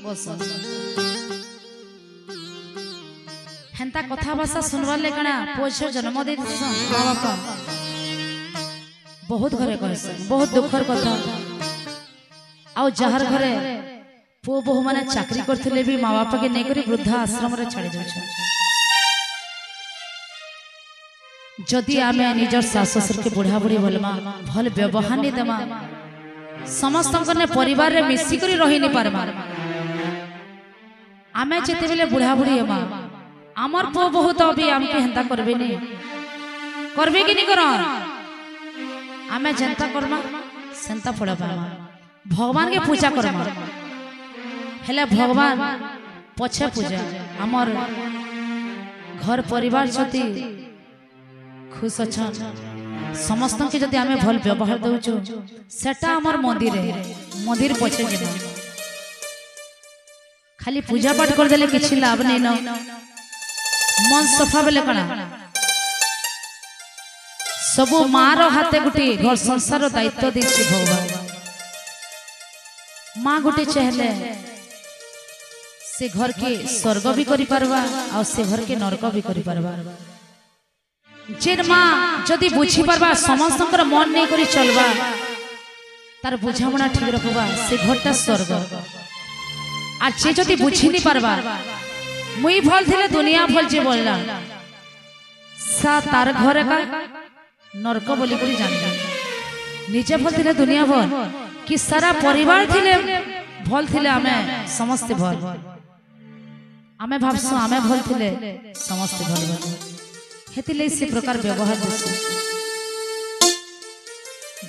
बस हेन्ता कथा भाषा सुनवार ले कणा पोछ जन्म दे माँ बापा बहुत घरे कहसन बहुत दुखर कथा आउ जहार घरे पु बहु माने चाकरी करथिले भी माँ बापा के नै करी वृद्धा आश्रम रे छाड़ी जाउछन। जदि आमे निजर सास ससुर के बुढ़ा बुढ़ी बोलमा भल व्यवहार नहीं देमा समस्त ने परिवार रे मिसी करी रही नहीं पारमा आमे जेते बेले बुढ़ा बुढ़ी हेमा आमर पो बहुत अभी आमके हेंता करबे नहीं करबे कि नहीं करो आमे जनता करमा सेंता फल पामा भगवान के पूजा करमा हेले भगवान पछे पूजा आमर घर परिवार छथि खुश अच्छा समस्त के जदि आमे भल व्यवहार दउछु सेटा हमर मंदिर पछे जेबा खाली पूजा पाठ कर देले किछि लाभ नै न मन सफा बेले कणा सबो मार हाथे गुटी घर संसार दायित्व देछि भगवान माँ गुटी चाहले से घर के स्वर्ग भी करि परबा और से घर के नरक भी करि परबा जेन माँ जदि बुझी पारबा समस्त मन नहीं करी चलबा तार बुझामणा ठीक रखबा से घरटा स्वर्ग आर जे जदि बुझी नहीं पारबा मुई भल थिले दुनिया भल जे बोलला सा तार घर का नरक बोली करी जान निजे भल थिले दुनिया भल कि सारा परिवार थिले भल थिले आमे समस्त भल आमे भाबसु आमे भल थिले समस्त भल हेतिले से प्रकार व्यवहार दिसु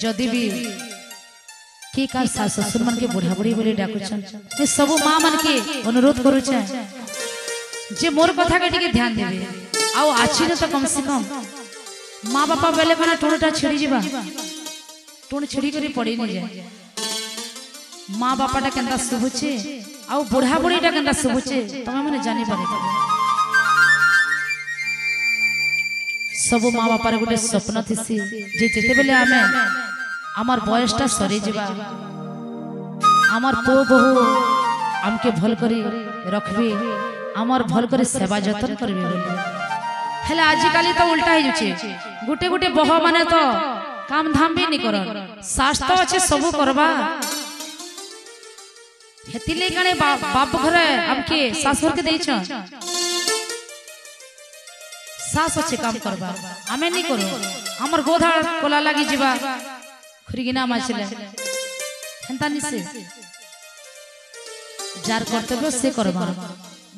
जदि भी के का सास ससुर मन के बुढ़ा बुढ़ी बोली डाकुछन से सब मां मन के अनुरोध करू छे जे मोर कथा के टिके ध्यान देबे आउ आछि न तो कम से कम मां बापा बेले कना टोणटा छिड़ी जिबा टोण छिड़ी करी पड़ी नहीं जाए मां बापाटा केंदा सुबुचे आउ बुढ़ा बुढ़ीटा केंदा सुबुचे तमे माने जानि पारे सब माँ बापार गोटे स्वप्न थी जे जेते बेले आमे आमर बयसटा सरी जिबा आमर पो बहु आमके भल करी रखबे आमर भल करी सेवा जतन करबे बोली हेले आज काली तो उल्टा हो जाछे गोटे गोटे बह माने तो काम धाम भी नहीं करन सास तो अच्छे सब करबा हेतिले काने बाप घरे आमके सासुर के देछ सास अच्छे काम करबा आमे नहीं करू हमर गोधा कोला लागी जिबा खुरीगिना माछले हेंता निसे जार कर्तव्य से करबा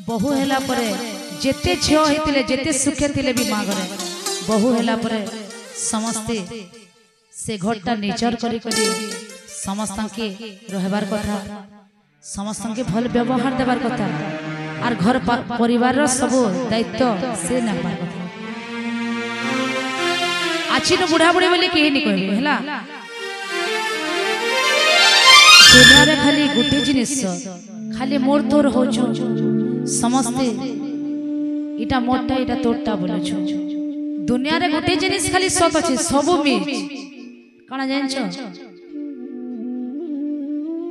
बहु हेला परे जेते छियो हेतिले जेते सुखे थिले भी मां घरे बहु हेला परे समस्ते से घरटा नेचर करी करी समस्त के रहबार कथा समस्त के भल व्यवहार देबार कथा आर घर परिवार रो सब दायित्व से नबार कथा आछि न बुढ़ा बुढ़ी बोली केही नहीं कहबे हला दुनिया रे खाली गुटे जिनिस खाली मोर तोर होछु समस्ते इटा मोटा इटा तोटा बोलछु दुनिया रे गुटे जिनिस खाली सत अछि सब मिछ काना जानछो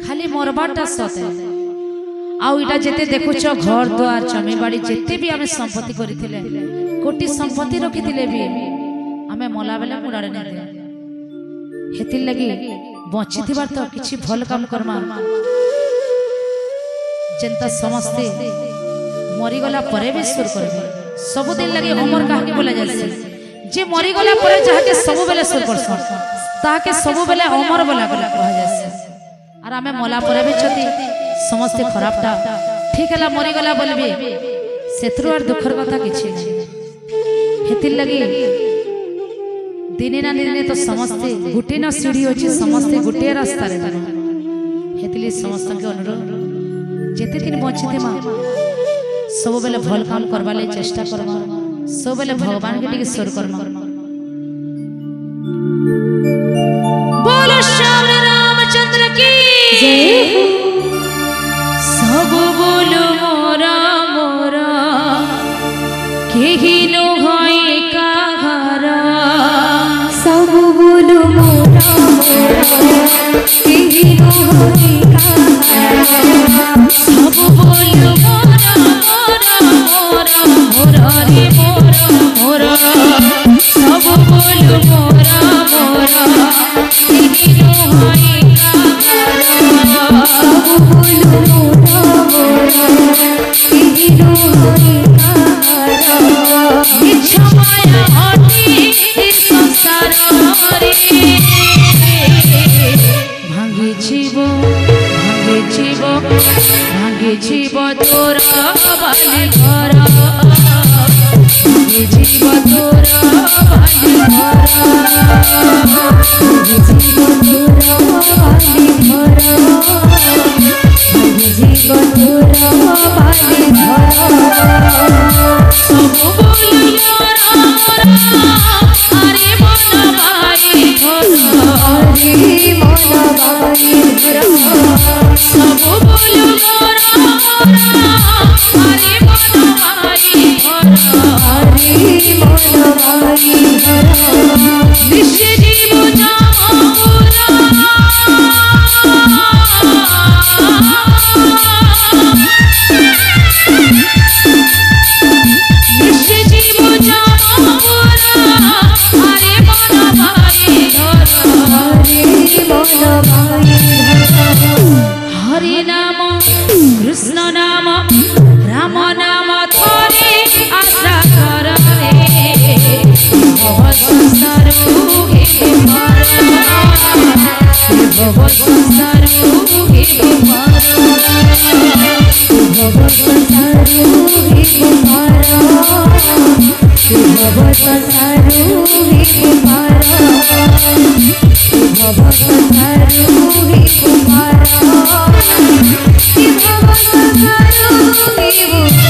खाली मोरबाटा सत है आउ इटा जेते देखुछ घर द्वार जमी बाड़ी जेते भी आमे संपत्ति करिथिले कोटी संपत्ति रखिथिले भी आमे मला बेला मुराडे नै दे हेति लगी बची थिबार तो किछि भल काम करमा जनता समस्ते मरी गला परे भी सुर करबे सब दिन लगी अमर काहे के बोला जाय जे मरी गला परे जहा के सब बेले सुर करसन ता के सब बेले अमर बोला कहा जाय आर आमे मला परे भी छथि समस्ते खराबटा ठीक है मरी गला बोलबे सेत्रु आर दुखर कथा किछि हेति लगी दिने ना दिने तो समस्ते गुटे ना सीढ़ी अछि समस्ते गुटे रास्ता रे हेतिले समस्त के अनुरोध जेते दिन बचिते मा सब बेले भल काम करबा ले चेष्टा करबा सब बेले भगवान के टिके स्वर करबा बोलो श्याम रामचंद्र की जय सब बोलो मोरा मोरा केही नो होय का घरा सब बोलो मोरा मोरा केही नो होय का घरा सब भांगे जीव तोर बाली घर भांगे जीव तोर बाली घर भांगे जीव तोर बाली घर भांगे जीव तोर बाली घर सब बोली अरे मन भाई घर अरे मन भाई घर सब बोलो अरे मन भाई घर अरे मन भाई घर निश्चय जीव जाऊरा निश्चय जीव जाऊरा अरे मन भाई घर अरे मन भाई हरि नाम कृष्ण नाम राम नाम थोरे आशा कर रे भव संसार हे कुमार भव संसार हे कुमार भव संसार हे कुमार भव संसार हे कुमार भव संसार हे कुमार भव संसार हे